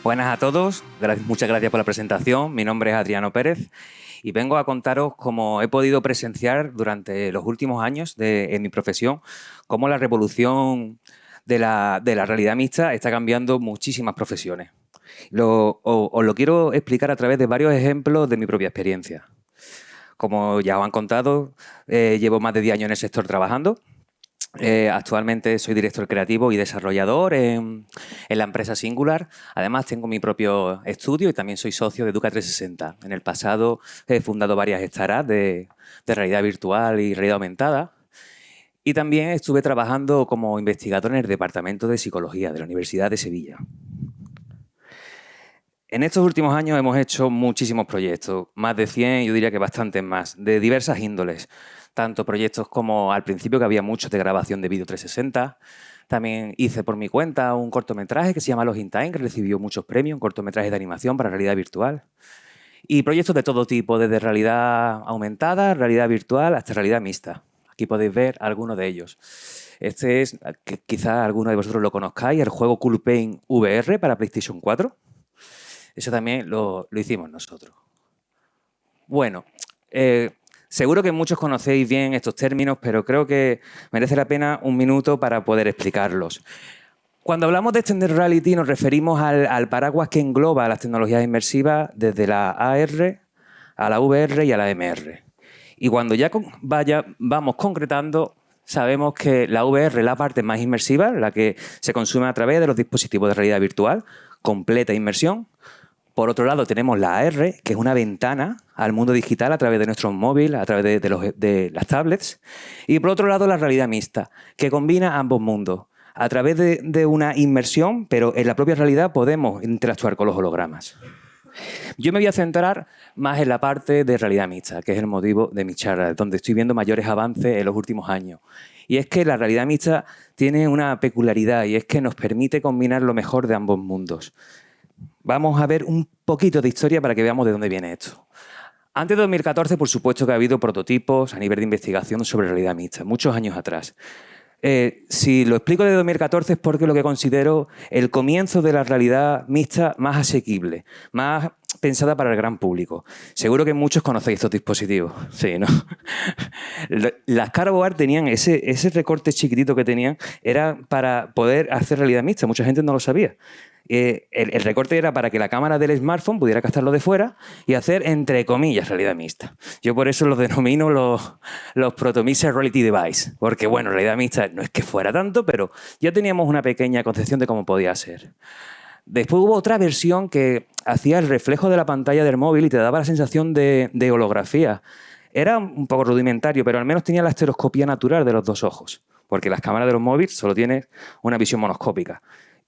Buenas a todos, muchas gracias por la presentación. Mi nombre es Adriano Pérez y vengo a contaros cómo he podido presenciar durante los últimos años en mi profesión cómo la revolución de la realidad mixta está cambiando muchísimas profesiones. Os lo quiero explicar a través de varios ejemplos de mi propia experiencia. Como ya os han contado, llevo más de 10 años en el sector trabajando. Actualmente soy director creativo y desarrollador en la empresa Singular. Además, tengo mi propio estudio y también soy socio de Educa 360. En el pasado he fundado varias startups de realidad virtual y realidad aumentada. Y también estuve trabajando como investigador en el Departamento de Psicología de la Universidad de Sevilla. En estos últimos años hemos hecho muchísimos proyectos, más de 100, yo diría que bastantes más, de diversas índoles. Tanto proyectos como al principio que había muchos de grabación de vídeo 360. También hice por mi cuenta un cortometraje que se llama Los In Time, que recibió muchos premios, un cortometraje de animación para realidad virtual. Y proyectos de todo tipo, desde realidad aumentada, realidad virtual, hasta realidad mixta. Aquí podéis ver algunos de ellos. Este es, que quizás alguno de vosotros lo conozcáis, el juego Cool Paint VR para PlayStation 4. Eso también lo hicimos nosotros. Bueno, seguro que muchos conocéis bien estos términos, pero creo que merece la pena un minuto para poder explicarlos. Cuando hablamos de Extended Reality nos referimos al paraguas que engloba las tecnologías inmersivas desde la AR a la VR y a la MR. Y cuando ya vamos concretando, sabemos que la VR es la parte más inmersiva, la que se consume a través de los dispositivos de realidad virtual, completa inmersión. Por otro lado, tenemos la AR, que es una ventana al mundo digital a través de nuestros móviles, a través de las tablets. Y por otro lado, la realidad mixta, que combina ambos mundos. A través de una inmersión, pero en la propia realidad podemos interactuar con los hologramas. Yo me voy a centrar más en la parte de realidad mixta, que es el motivo de mi charla, donde estoy viendo mayores avances en los últimos años. Y es que la realidad mixta tiene una peculiaridad y es que nos permite combinar lo mejor de ambos mundos. Vamos a ver un poquito de historia para que veamos de dónde viene esto. Antes de 2014, por supuesto que ha habido prototipos a nivel de investigación sobre realidad mixta, muchos años atrás. Si lo explico de 2014 es porque lo que considero el comienzo de la realidad mixta más asequible, más pensada para el gran público. Seguro que muchos conocéis estos dispositivos. Sí, ¿no? Las Carboard tenían ese recorte chiquitito que tenían, era para poder hacer realidad mixta. Mucha gente no lo sabía. El recorte era para que la cámara del smartphone pudiera captarlo de fuera y hacer, entre comillas, realidad mixta. Yo por eso los denomino los Proto-Mixed Reality Device, porque, bueno, realidad mixta no es que fuera tanto, pero ya teníamos una pequeña concepción de cómo podía ser. Después hubo otra versión que hacía el reflejo de la pantalla del móvil y te daba la sensación de holografía. Era un poco rudimentario, pero al menos tenía la estereoscopía natural de los dos ojos, porque las cámaras de los móviles solo tienen una visión monoscópica.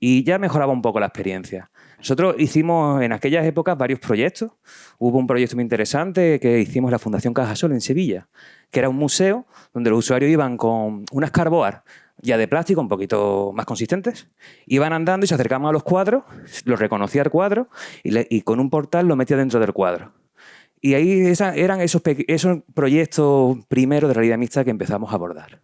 Y ya mejoraba un poco la experiencia. Nosotros hicimos en aquellas épocas varios proyectos. Hubo un proyecto muy interesante que hicimos en la Fundación Cajasol en Sevilla, que era un museo donde los usuarios iban con unas Carboard ya de plástico, un poquito más consistentes, iban andando y se acercaban a los cuadros, los reconocía el cuadro y con un portal lo metía dentro del cuadro. Y ahí eran esos proyectos primeros de realidad mixta que empezamos a abordar.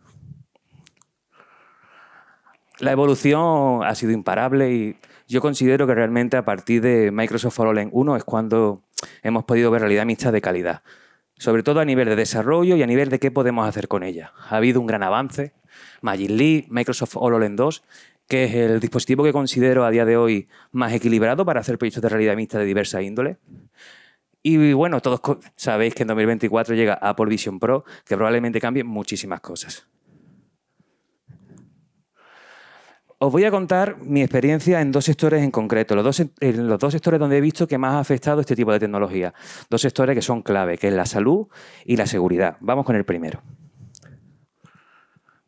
La evolución ha sido imparable y yo considero que realmente a partir de Microsoft HoloLens 1 es cuando hemos podido ver realidad mixta de calidad. Sobre todo a nivel de desarrollo y a nivel de qué podemos hacer con ella. Ha habido un gran avance. Magic Leap, Microsoft HoloLens 2, que es el dispositivo que considero a día de hoy más equilibrado para hacer proyectos de realidad mixta de diversa índole. Y bueno, todos sabéis que en 2024 llega Apple Vision Pro, que probablemente cambie muchísimas cosas. Os voy a contar mi experiencia en dos sectores en concreto, los dos sectores donde he visto que más ha afectado este tipo de tecnología. Dos sectores que son clave, que es la salud y la seguridad. Vamos con el primero.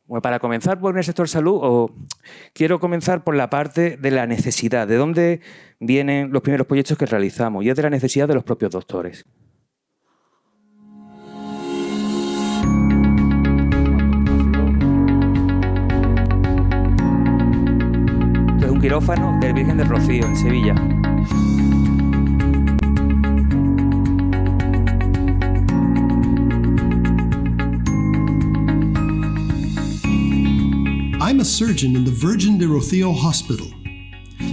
Bueno, para comenzar por el sector salud, quiero comenzar por la parte de la necesidad, de dónde vienen los primeros proyectos que realizamos, y es de la necesidad de los propios doctores. Un quirófano del Virgen del Rocío, en Sevilla. I'm a surgeon in the Virgen de Rocío Hospital.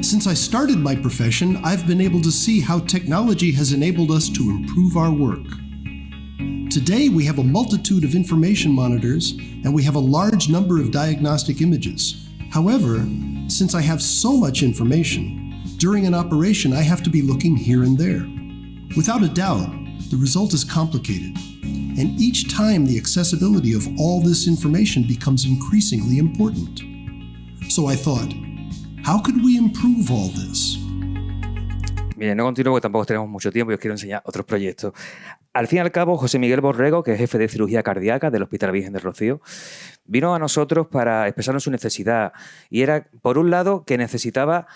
Since I started my profession, I've been able to see how technology has enabled us to improve our work. Today, we have a multitude of information monitors, and we have a large number of diagnostic images. However, since I have so much information, during an operation I have to be looking here and there. Without a doubt, the result is complicated, and each time the accessibility of all this information becomes increasingly important. So I thought, how could we improve all this? Bien, no continúo porque tampoco tenemos mucho tiempo y os quiero enseñar otros proyectos. Al fin y al cabo, José Miguel Borrego, que es jefe de cirugía cardíaca del Hospital Virgen del Rocío, vino a nosotros para expresarnos su necesidad. Y era, por un lado, que necesitaba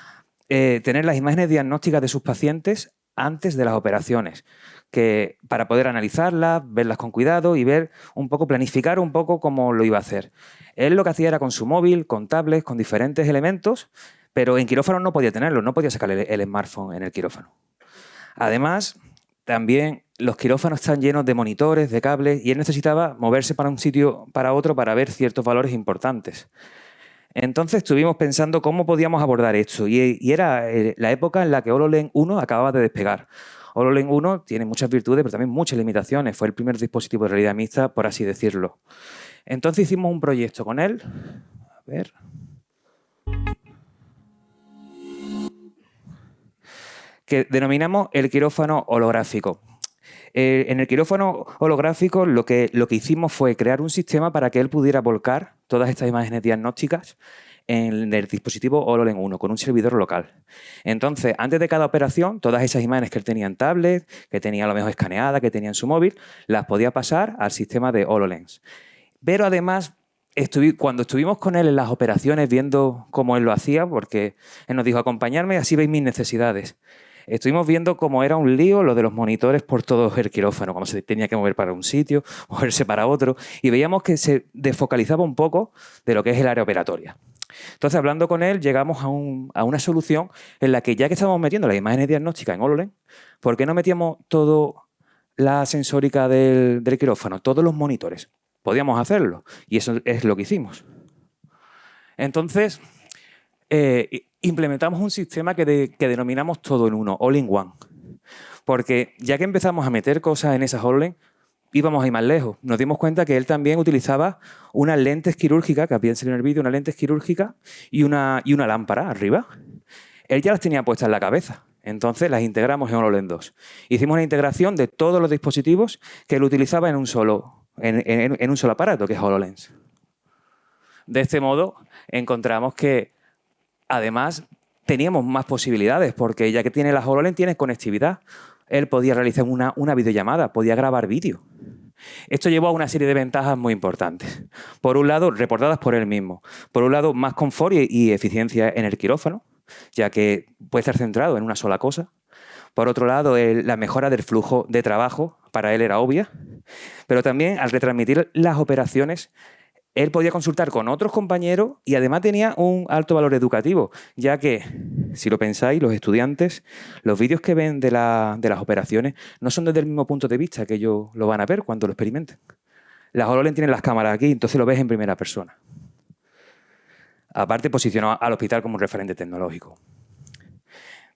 tener las imágenes diagnósticas de sus pacientes antes de las operaciones, que para poder analizarlas, verlas con cuidado y ver un poco, planificar un poco cómo lo iba a hacer. Él lo que hacía era con su móvil, con tablets, con diferentes elementos, pero en quirófano no podía tenerlo, no podía sacar el smartphone en el quirófano. Además, también los quirófanos están llenos de monitores, de cables, y él necesitaba moverse para un sitio para otro para ver ciertos valores importantes. Entonces estuvimos pensando cómo podíamos abordar esto, y era la época en la que HoloLens 1 acababa de despegar. HoloLens 1 tiene muchas virtudes, pero también muchas limitaciones. Fue el primer dispositivo de realidad mixta, por así decirlo. Entonces hicimos un proyecto con él. A ver. Que denominamos el quirófano holográfico. En el quirófano holográfico lo que hicimos fue crear un sistema para que él pudiera volcar todas estas imágenes diagnósticas en el dispositivo HoloLens 1 con un servidor local. Entonces, antes de cada operación, todas esas imágenes que él tenía en tablet, que tenía a lo mejor escaneadas, que tenía en su móvil, las podía pasar al sistema de HoloLens. Pero además, cuando estuvimos con él en las operaciones viendo cómo él lo hacía, porque él nos dijo, acompañarme, así veis mis necesidades. Estuvimos viendo cómo era un lío lo de los monitores por todo el quirófano, cuando se tenía que mover para un sitio, moverse para otro, y veíamos que se desfocalizaba un poco de lo que es el área operatoria. Entonces, hablando con él, llegamos a una solución en la que, ya que estábamos metiendo las imágenes diagnósticas en HoloLens, ¿por qué no metíamos toda la sensórica del quirófano, todos los monitores? Podíamos hacerlo, y eso es lo que hicimos. Entonces, implementamos un sistema que denominamos todo en uno, all in one. Porque ya que empezamos a meter cosas en esas HoloLens, íbamos a ir más lejos. Nos dimos cuenta que él también utilizaba unas lentes quirúrgicas, que habían salido en el vídeo, unas lentes quirúrgicas y una lámpara arriba. Él ya las tenía puestas en la cabeza. Entonces las integramos en HoloLens 2. Hicimos una integración de todos los dispositivos que él utilizaba en un solo aparato, que es HoloLens. De este modo, encontramos que además teníamos más posibilidades, porque ya que tiene la HoloLens, tiene conectividad. Él podía realizar una videollamada, podía grabar vídeo. Esto llevó a una serie de ventajas muy importantes. Por un lado, reportadas por él mismo. Por un lado, más confort y eficiencia en el quirófano, ya que puede estar centrado en una sola cosa. Por otro lado, la mejora del flujo de trabajo para él era obvia. Pero también, al retransmitir las operaciones, él podía consultar con otros compañeros y además tenía un alto valor educativo, ya que, si lo pensáis, los estudiantes, los vídeos que ven de las operaciones no son desde el mismo punto de vista que ellos lo van a ver cuando lo experimenten. Las HoloLens tienen las cámaras aquí, entonces lo ves en primera persona. Aparte, posicionó al hospital como un referente tecnológico.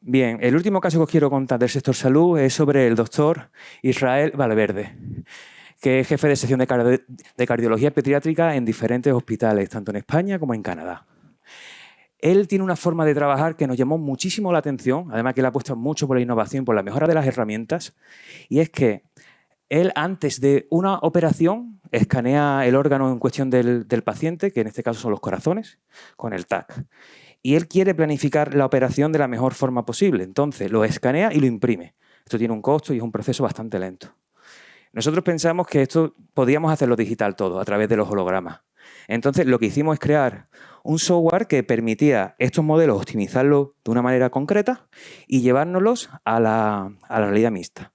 Bien, el último caso que os quiero contar del sector salud es sobre el doctor Israel Valverde, que es jefe de sección de cardiología pediátrica en diferentes hospitales, tanto en España como en Canadá. Él tiene una forma de trabajar que nos llamó muchísimo la atención, además que él apuesta mucho por la innovación, por la mejora de las herramientas, y es que él, antes de una operación, escanea el órgano en cuestión del paciente, que en este caso son los corazones, con el TAC. Y él quiere planificar la operación de la mejor forma posible. Entonces, lo escanea y lo imprime. Esto tiene un costo y es un proceso bastante lento. Nosotros pensamos que esto podíamos hacerlo digital todo, a través de los hologramas. Entonces, lo que hicimos es crear un software que permitía estos modelos optimizarlos de una manera concreta y llevárnoslos a la realidad mixta.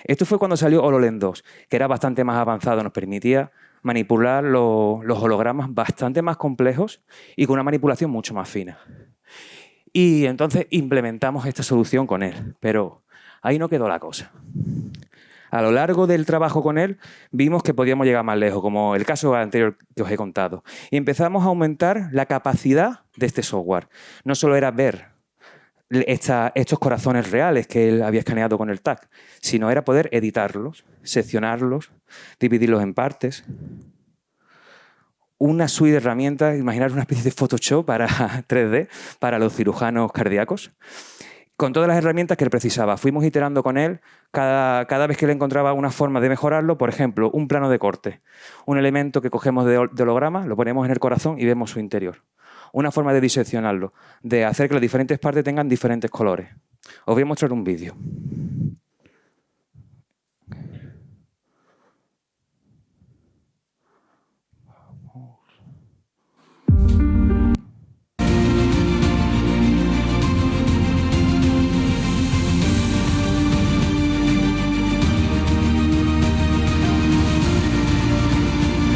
Esto fue cuando salió HoloLens 2, que era bastante más avanzado, nos permitía manipular los hologramas bastante más complejos y con una manipulación mucho más fina. Y entonces implementamos esta solución con él, pero ahí no quedó la cosa. A lo largo del trabajo con él vimos que podíamos llegar más lejos, como el caso anterior que os he contado. Y empezamos a aumentar la capacidad de este software. No solo era ver estos corazones reales que él había escaneado con el TAC, sino era poder editarlos, seccionarlos, dividirlos en partes. Una suite de herramientas, imaginar una especie de Photoshop para 3D para los cirujanos cardíacos, con todas las herramientas que él precisaba. Fuimos iterando con él cada vez que le encontraba una forma de mejorarlo. Por ejemplo, un plano de corte, un elemento que cogemos de holograma, lo ponemos en el corazón y vemos su interior. Una forma de diseccionarlo, de hacer que las diferentes partes tengan diferentes colores. Os voy a mostrar un vídeo.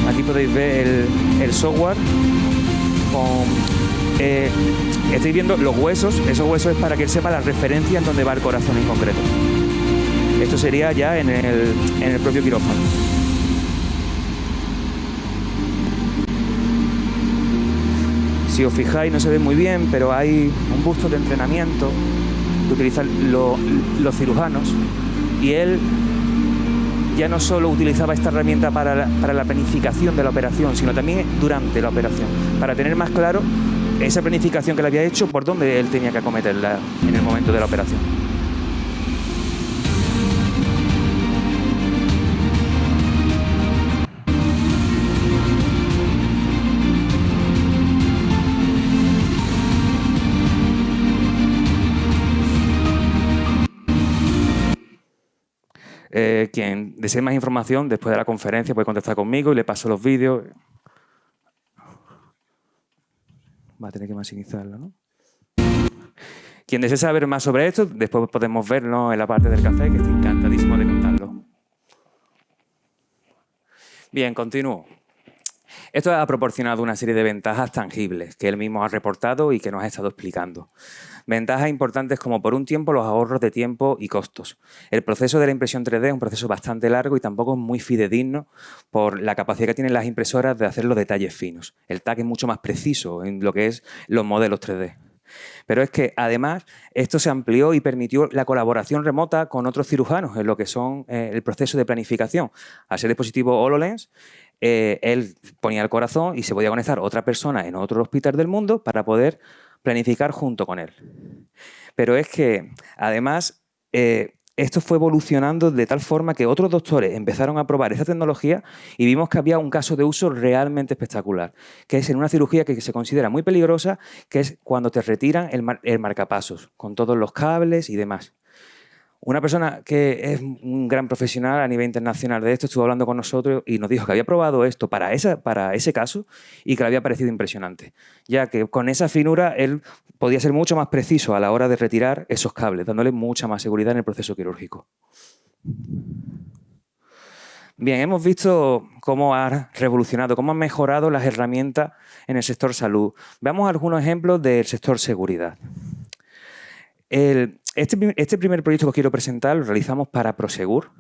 Aquí podéis ver el software. Estáis viendo los huesos. Esos huesos es para que él sepa la referencia en dónde va el corazón en concreto. Esto sería ya en el propio quirófano. Si os fijáis, no se ve muy bien, pero hay un busto de entrenamiento que utilizan los cirujanos, y él ya no solo utilizaba esta herramienta para la planificación de la operación, sino también durante la operación, para tener más claro esa planificación que le había hecho, por dónde él tenía que acometerla en el momento de la operación. Quien desee más información después de la conferencia puede contactar conmigo y le paso los vídeos. Va a tener que maximizarlo, ¿no? Quien desee saber más sobre esto, después podemos verlo en la parte del café, que estoy encantadísimo de contarlo. Bien, continúo. Esto ha proporcionado una serie de ventajas tangibles que él mismo ha reportado y que nos ha estado explicando. Ventajas importantes como, por un tiempo, los ahorros de tiempo y costos. El proceso de la impresión 3D es un proceso bastante largo y tampoco es muy fidedigno por la capacidad que tienen las impresoras de hacer los detalles finos. El TAC es mucho más preciso en lo que es los modelos 3D. Pero es que, además, esto se amplió y permitió la colaboración remota con otros cirujanos en lo que son el proceso de planificación. Al ser dispositivo HoloLens, él ponía el corazón y se podía conectar otra persona en otro hospital del mundo para poder planificar junto con él. Pero es que, además, esto fue evolucionando de tal forma que otros doctores empezaron a probar esta tecnología y vimos que había un caso de uso realmente espectacular, que es en una cirugía que se considera muy peligrosa, que es cuando te retiran el marcapasos, con todos los cables y demás. Una persona que es un gran profesional a nivel internacional de esto estuvo hablando con nosotros y nos dijo que había probado esto para ese caso y que le había parecido impresionante, ya que con esa finura él podía ser mucho más preciso a la hora de retirar esos cables, dándole mucha más seguridad en el proceso quirúrgico. Bien, hemos visto cómo ha revolucionado, cómo han mejorado las herramientas en el sector salud. Veamos algunos ejemplos del sector seguridad. Este primer proyecto que os quiero presentar lo realizamos para Prosegur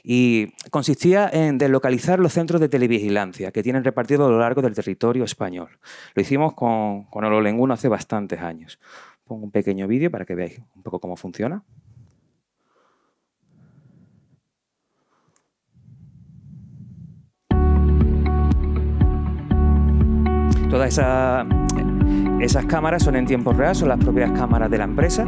y consistía en deslocalizar los centros de televigilancia que tienen repartidos a lo largo del territorio español. Lo hicimos con HoloLens 1 hace bastantes años. Pongo un pequeño vídeo para que veáis un poco cómo funciona. Todas esas cámaras son en tiempo real, son las propias cámaras de la empresa.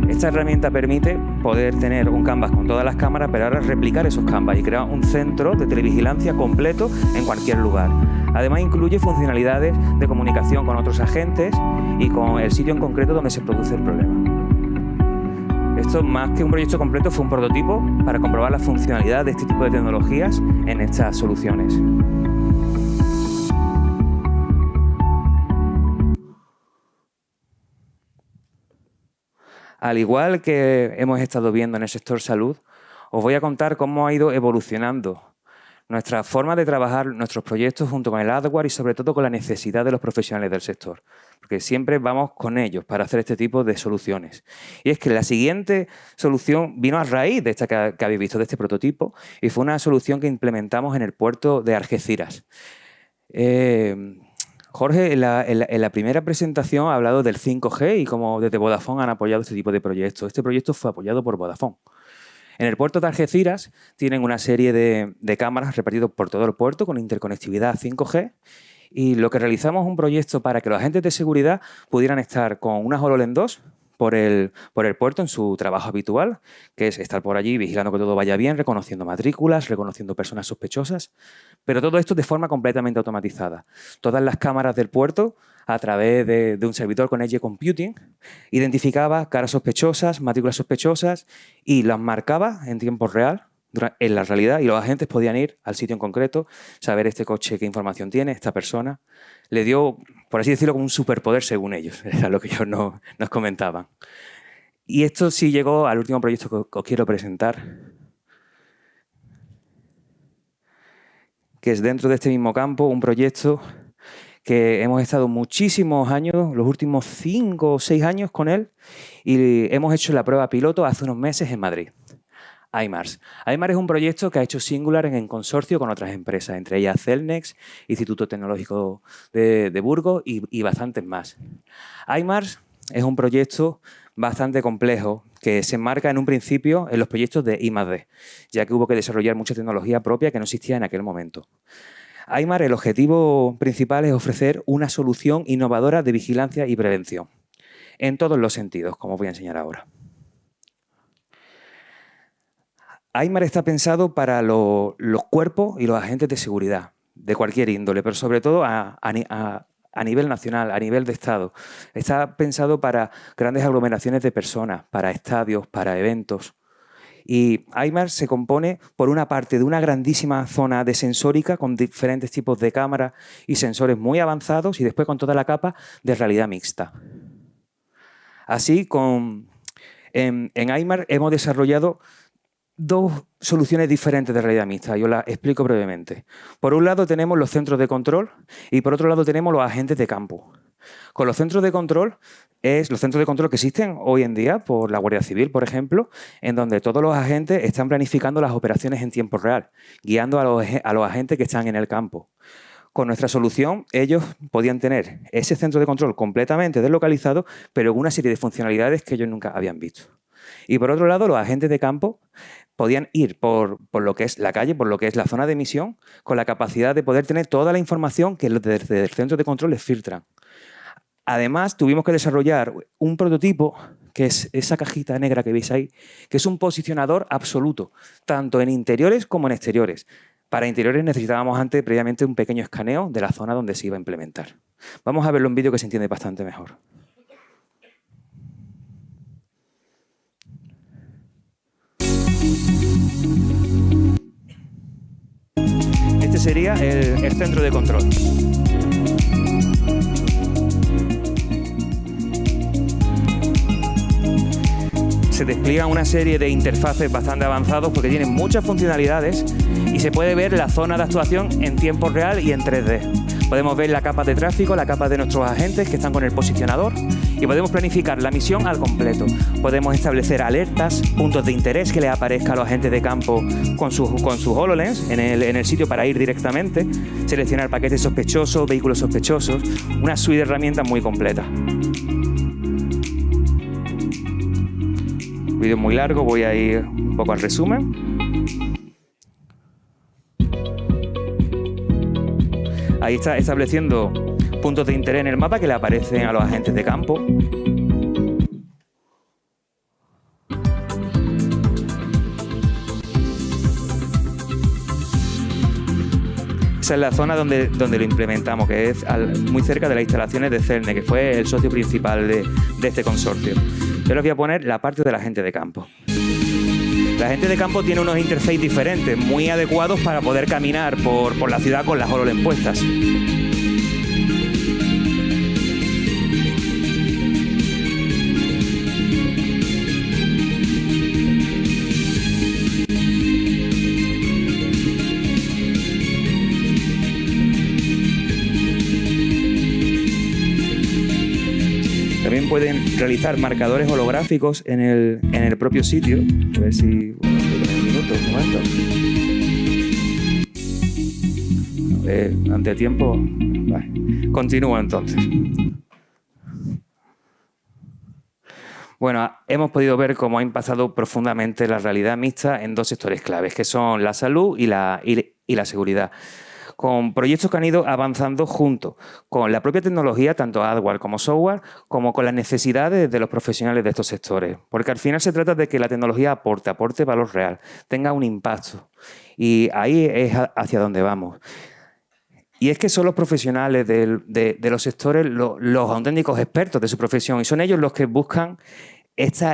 Esta herramienta permite poder tener un canvas con todas las cámaras, pero ahora replicar esos canvas y crear un centro de televigilancia completo en cualquier lugar. Además, incluye funcionalidades de comunicación con otros agentes y con el sitio en concreto donde se produce el problema. Esto, más que un proyecto completo, fue un prototipo para comprobar la funcionalidad de este tipo de tecnologías en estas soluciones. Al igual que hemos estado viendo en el sector salud, os voy a contar cómo ha ido evolucionando nuestra forma de trabajar nuestros proyectos junto con el hardware y sobre todo con la necesidad de los profesionales del sector, porque siempre vamos con ellos para hacer este tipo de soluciones. Y es que la siguiente solución vino a raíz de esta que habéis visto, de este prototipo, y fue una solución que implementamos en el puerto de Algeciras. Jorge, en la primera presentación ha hablado del 5G y cómo desde Vodafone han apoyado este tipo de proyectos. Este proyecto fue apoyado por Vodafone. En el puerto de Algeciras tienen una serie de cámaras repartidas por todo el puerto con interconectividad 5G, y lo que realizamos es un proyecto para que los agentes de seguridad pudieran estar con una HoloLens 2 por el puerto en su trabajo habitual, que es estar por allí vigilando que todo vaya bien, reconociendo matrículas, reconociendo personas sospechosas, pero todo esto de forma completamente automatizada. Todas las cámaras del puerto, a través de un servidor con Edge Computing, identificaba caras sospechosas, matrículas sospechosas y las marcaba en tiempo real en la realidad, y los agentes podían ir al sitio en concreto, saber este coche qué información tiene, esta persona. Le dio, por así decirlo, como un superpoder según ellos, era lo que ellos nos comentaban. Y esto sí llegó al último proyecto que os quiero presentar, que es dentro de este mismo campo, un proyecto que hemos estado muchísimos años, los últimos 5 o 6 años con él, y hemos hecho la prueba piloto hace unos meses en Madrid. IMARS. IMARS es un proyecto que ha hecho Singular en consorcio con otras empresas, entre ellas Cellnex, Instituto Tecnológico de Burgos y bastantes más. IMARS es un proyecto bastante complejo que se enmarca en un principio en los proyectos de I+D, ya que hubo que desarrollar mucha tecnología propia que no existía en aquel momento. IMARS, el objetivo principal es ofrecer una solución innovadora de vigilancia y prevención, en todos los sentidos, como voy a enseñar ahora. IMARS está pensado para los cuerpos y los agentes de seguridad, de cualquier índole, pero sobre todo a nivel nacional, a nivel de Estado. Está pensado para grandes aglomeraciones de personas, para estadios, para eventos. Y IMARS se compone, por una parte, de una grandísima zona de sensórica con diferentes tipos de cámaras y sensores muy avanzados, y después con toda la capa de realidad mixta. Así, en IMARS hemos desarrollado 2 soluciones diferentes de realidad mixta. Yo las explico brevemente. Por un lado tenemos los centros de control y por otro lado tenemos los agentes de campo. Con los centros de control, los centros de control que existen hoy en día por la Guardia Civil, por ejemplo, en donde todos los agentes están planificando las operaciones en tiempo real, guiando a los agentes que están en el campo. Con nuestra solución, ellos podían tener ese centro de control completamente deslocalizado, pero con una serie de funcionalidades que ellos nunca habían visto. Y por otro lado, los agentes de campo podían ir por lo que es la calle, por lo que es la zona de emisión, con la capacidad de poder tener toda la información que desde el centro de control les filtran. Además, tuvimos que desarrollar un prototipo, que es esa cajita negra que veis ahí, que es un posicionador absoluto, tanto en interiores como en exteriores. Para interiores necesitábamos previamente un pequeño escaneo de la zona donde se iba a implementar. Vamos a verlo en vídeo, que se entiende bastante mejor. Este sería el centro de control. Se despliegan una serie de interfaces bastante avanzados porque tienen muchas funcionalidades y se puede ver la zona de actuación en tiempo real y en 3D. Podemos ver la capa de tráfico, la capa de nuestros agentes que están con el posicionador, y podemos planificar la misión al completo. Podemos establecer alertas, puntos de interés que les aparezca a los agentes de campo con sus HoloLens en el sitio para ir directamente, seleccionar paquetes sospechosos, vehículos sospechosos, una suite de herramientas muy completa. Un vídeo muy largo, voy a ir un poco al resumen. Ahí está estableciendo puntos de interés en el mapa que le aparecen a los agentes de campo. Esa es la zona donde lo implementamos, que es muy cerca de las instalaciones de Cellnex, que fue el socio principal de este consorcio. Yo les voy a poner la parte de la gente de campo. La gente de campo tiene unos interfaces diferentes, muy adecuados para poder caminar por la ciudad con las HoloLens puestas. También pueden realizar marcadores holográficos en el propio sitio. A ver si... un momento. Ante tiempo... Vale. Continúo entonces. Bueno, hemos podido ver cómo ha impactado profundamente la realidad mixta en dos sectores claves, que son la salud y la seguridad, con proyectos que han ido avanzando junto con la propia tecnología, tanto hardware como software, como con las necesidades de los profesionales de estos sectores. Porque al final se trata de que la tecnología aporte valor real, tenga un impacto. Y ahí es hacia donde vamos. Y es que son los profesionales de los sectores los auténticos expertos de su profesión y son ellos los que buscan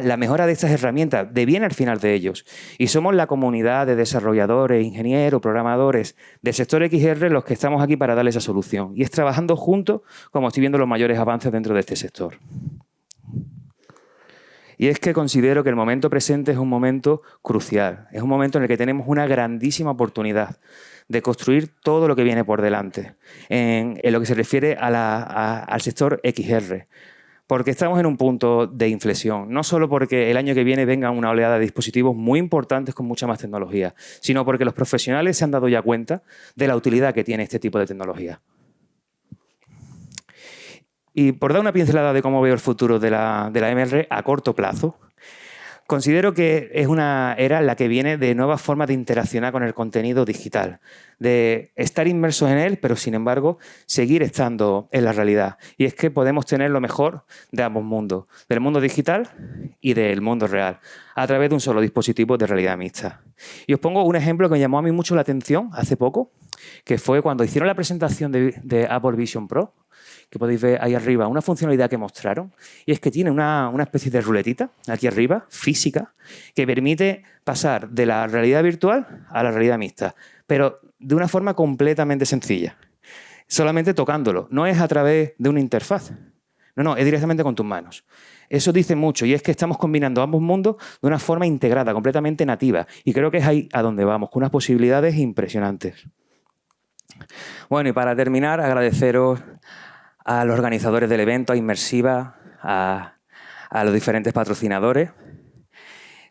la mejora de estas herramientas, de bien al final de ellos. Y somos la comunidad de desarrolladores, ingenieros, programadores del sector XR los que estamos aquí para darle esa solución. Y es trabajando juntos como estoy viendo los mayores avances dentro de este sector. Y es que considero que el momento presente es un momento crucial. Es un momento en el que tenemos una grandísima oportunidad de construir todo lo que viene por delante en lo que se refiere al sector XR. Porque estamos en un punto de inflexión, no solo porque el año que viene venga una oleada de dispositivos muy importantes con mucha más tecnología, sino porque los profesionales se han dado ya cuenta de la utilidad que tiene este tipo de tecnología. Y por dar una pincelada de cómo veo el futuro de la MR a corto plazo, considero que es una era la que viene de nuevas formas de interaccionar con el contenido digital, de estar inmersos en él, pero sin embargo seguir estando en la realidad. Y es que podemos tener lo mejor de ambos mundos, del mundo digital y del mundo real, a través de un solo dispositivo de realidad mixta. Y os pongo un ejemplo que me llamó a mí mucho la atención hace poco, que fue cuando hicieron la presentación de Apple Vision Pro, que podéis ver ahí arriba, una funcionalidad que mostraron, y es que tiene una especie de ruletita aquí arriba, física, que permite pasar de la realidad virtual a la realidad mixta, pero de una forma completamente sencilla, solamente tocándolo. No es a través de una interfaz, no, es directamente con tus manos. Eso dice mucho, y es que estamos combinando ambos mundos de una forma integrada, completamente nativa, y creo que es ahí a donde vamos, con unas posibilidades impresionantes. Bueno, y para terminar, agradeceros a los organizadores del evento, a Inmersiva, a los diferentes patrocinadores,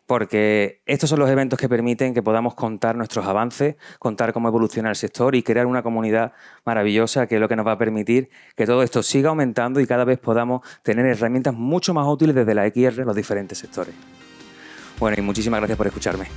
porque estos son los eventos que permiten que podamos contar nuestros avances, contar cómo evoluciona el sector y crear una comunidad maravillosa que es lo que nos va a permitir que todo esto siga aumentando y cada vez podamos tener herramientas mucho más útiles desde la XR en los diferentes sectores. Bueno, y muchísimas gracias por escucharme.